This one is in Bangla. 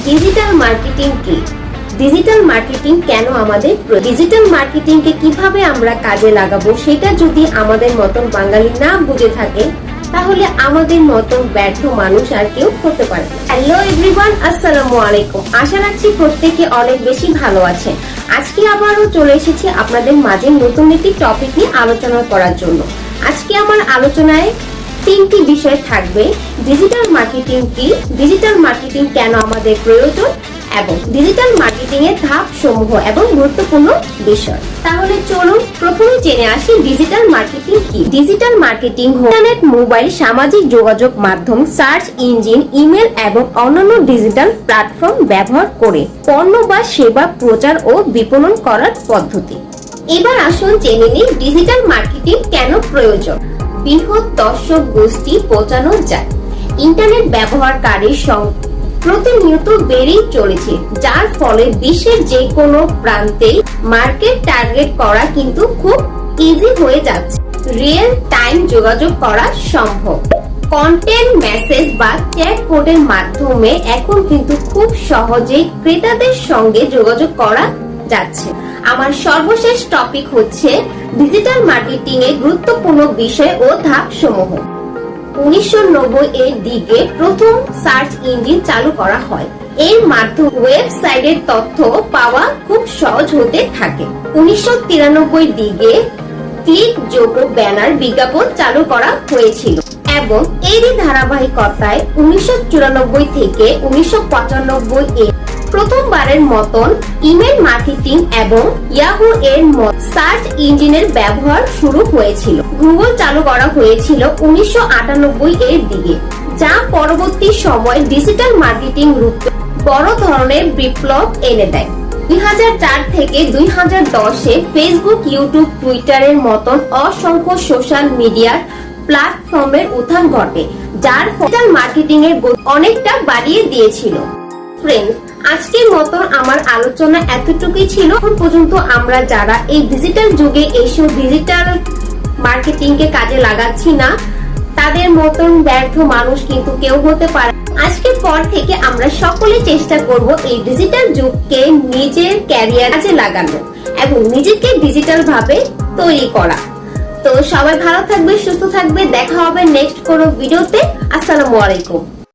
ডিজিটাল মার্কেটিং কি? ডিজিটাল মার্কেটিং কেন আমাদের? ডিজিটাল মার্কেটিং কে কিভাবে আমরা কাজে লাগাবো সেটা যদি আমাদের মতন বাঙালি না বুঝে থাকে তাহলে আমাদের মতন ব্যর্থ মানুষ আর কেউ হতে পারে না। হ্যালো এভরিওয়ান, আসসালামু আলাইকুম। আশা রাখছি প্রত্যেকে অনেক বেশি ভালো আছেন। আজকে আবারও চলে এসেছি আপনাদের মাঝে নতুন একটি টপিক নিয়ে আলোচনা করার জন্য। আজকে আমার আলোচনায় তিনটি বিষয় থাকবে: ডিজিটাল মার্কেটিং কি, ডিজিটাল মার্কেটিং কেন আমাদের প্রয়োজন এবং ডিজিটাল মার্কেটিং এর ধাপ সমূহ এবং গুরুত্বপূর্ণ বিষয়। তাহলে চলুন প্রথমে জেনে আসি ডিজিটাল মার্কেটিং কি। ডিজিটাল মার্কেটিং ইন্টারনেট, মোবাইল, সামাজিক যোগাযোগ মাধ্যম, সার্চ ইঞ্জিন, ইমেল এবং অন্যান্য ডিজিটাল প্ল্যাটফর্ম ব্যবহার করে পণ্য বা সেবা প্রচার ও বিপণন করার পদ্ধতি। এবার আসুন জেনে নিই ডিজিটাল মার্কেটিং কেন প্রয়োজন। বৃহৎ দর্শক গোষ্ঠী পৌঁছানো যায়। ইন্টারনেট ব্যবহারকারীর সংখ্যা প্রতিনিয়ত বেড়েই চলেছে, যার ফলে বিশ্বের যে কোনো প্রান্তে মার্কেট টার্গেট করা কিন্তু খুব ইজি হয়ে যাচ্ছে। রিয়েল টাইম যোগাযোগ করা সম্ভব। কন্টেন্ট, মেসেজ বা চ্যাট কোডের মাধ্যমে এখন কিন্তু খুব সহজেই ক্রেতাদের সঙ্গে যোগাযোগ করা যাচ্ছে। আমার সর্বশেষ টপিক হচ্ছে ডিজিটাল মার্কেটিং এর গুরুত্বপূর্ণ বিষয় ও ধাপ সমূহ। 1990 এর দিকে প্রথম সার্চ ইঞ্জিন চালু করা হয়। এর মাধ্যমে ওয়েবসাইটের তথ্য পাওয়া খুব সহজ হতে থাকে। 1993 দিকে ক্লিকযোগ্য ব্যানার বিজ্ঞাপন চালু করা হয়েছিল এবং এরই ধারাবাহিকতায় 1994 থেকে 1995 এ প্রথমবারের মতন ইমেল মার্কেটিং এবং ইয়াহু এর সার্চ ইঞ্জিনের ব্যবহার শুরু হয়েছিল। গুগল চালু করা হয়েছিল 1998 এর দিকে, যা পরবর্তী সময়ে ডিজিটাল মার্কেটিং রূপে বড় ধরনের বিপ্লব এনে দেয়। 2004 থেকে 2010 এ ফেসবুক, ইউটিউব, টুইটারের মতন অসংখ্য সোশ্যাল মিডিয়ার প্ল্যাটফর্মের উত্থান ঘটে, যার ডিজিটাল মার্কেটিং এর অনেকটা বাড়িয়ে দিয়েছিল। ফ্রেন্ডস, আজকের মতন আমার আলোচনা এতটুকুই ছিল। এখন পর্যন্ত আমরা যারা এই ডিজিটাল যুগে এইসব ডিজিটাল মার্কেটিং কে কাজে লাগাচ্ছি না, তাদের মতন ব্যর্থ মানুষ কিন্তু কেউ হতে পারে। আজকের পর থেকে আমরা সকলে চেষ্টা করব এই ডিজিটাল যুগকে নিজের ক্যারিয়ার কাজে লাগানো এবং নিজেকে ডিজিটাল ভাবে তৈরি করা। তো সবাই ভালো থাকবে, সুস্থ থাকবে। দেখা হবে নেক্সট কোনো ভিডিওতে। আসসালামু আলাইকুম।